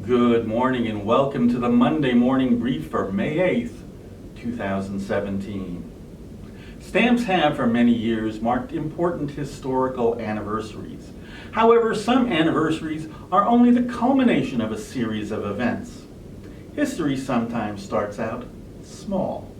Good morning and welcome to the Monday morning brief for May 8th, 2017. Stamps have for many years marked important historical anniversaries. However, some anniversaries are only the culmination of a series of events. History sometimes starts out small.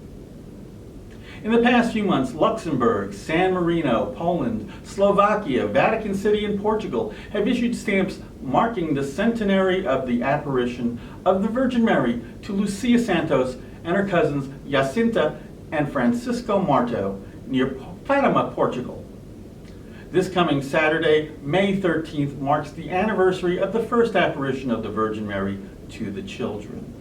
In the past few months, Luxembourg, San Marino, Poland, Slovakia, Vatican City, and Portugal have issued stamps marking the centenary of the apparition of the Virgin Mary to Lucia Santos and her cousins Jacinta and Francisco Marto near Fatima, Portugal. This coming Saturday, May 13th, marks the anniversary of the first apparition of the Virgin Mary to the children.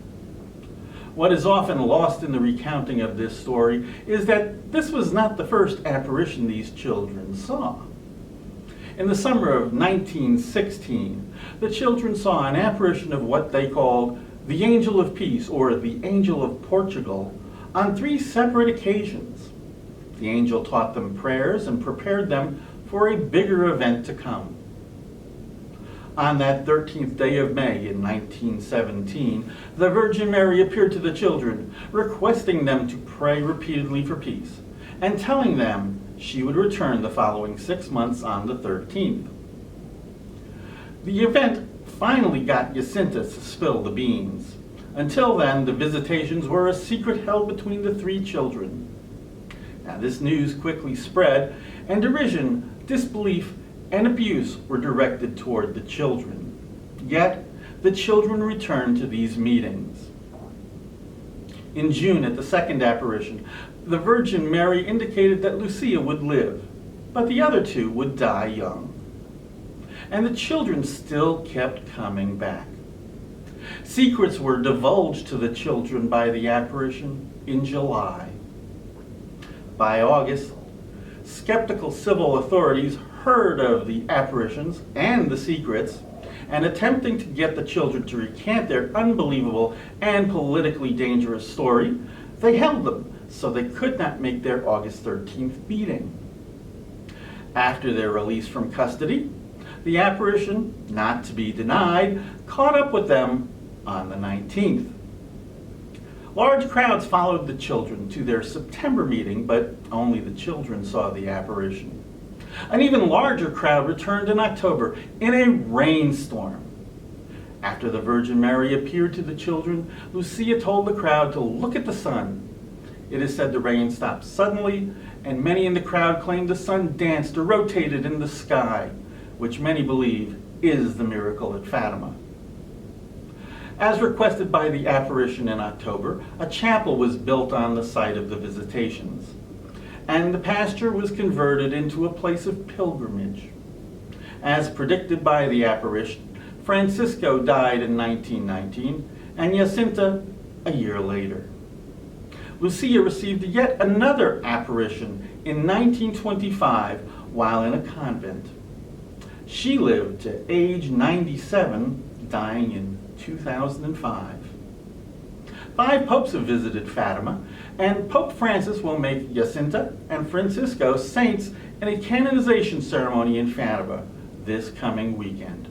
What is often lost in the recounting of this story is that this was not the first apparition these children saw. In the summer of 1916, the children saw an apparition of what they called the Angel of Peace, or the Angel of Portugal, on 3 separate occasions. The angel taught them prayers and prepared them for a bigger event to come. On that 13th day of May in 1917, the Virgin Mary appeared to the children, requesting them to pray repeatedly for peace, and telling them she would return the following 6 months on the 13th. The event finally got Jacinta to spill the beans. Until then, the visitations were a secret held between the 3 children. Now, this news quickly spread, and derision, disbelief, and abuse were directed toward the children. Yet, the children returned to these meetings. In June, at the second apparition, the Virgin Mary indicated that Lucia would live, but the other 2 would die young. And the children still kept coming back. Secrets were divulged to the children by the apparition in July. By August, skeptical civil authorities heard of the apparitions and the secrets, and attempting to get the children to recant their unbelievable and politically dangerous story, they held them so they could not make their August 13th meeting. After their release from custody, the apparition, not to be denied, caught up with them on the 19th. Large crowds followed the children to their September meeting, but only the children saw the apparition. An even larger crowd returned in October in a rainstorm. After the Virgin Mary appeared to the children, Lucia told the crowd to look at the sun. It is said the rain stopped suddenly, and many in the crowd claimed the sun danced or rotated in the sky, which many believe is the miracle at Fatima. As requested by the apparition in October, a chapel was built on the site of the visitations, and the pasture was converted into a place of pilgrimage. As predicted by the apparition, Francisco died in 1919, and Jacinta a year later. Lucia received yet another apparition in 1925 while in a convent. She lived to age 97, dying in 2005. 5 popes have visited Fatima, and Pope Francis will make Jacinta and Francisco saints in a canonization ceremony in Fatima this coming weekend.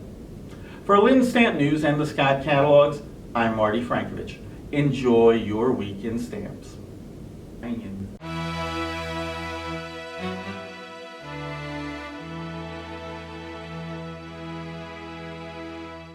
For Lynn Stamp News and the Scott Catalogs, I'm Marty Frankevicz. Enjoy your week in stamps.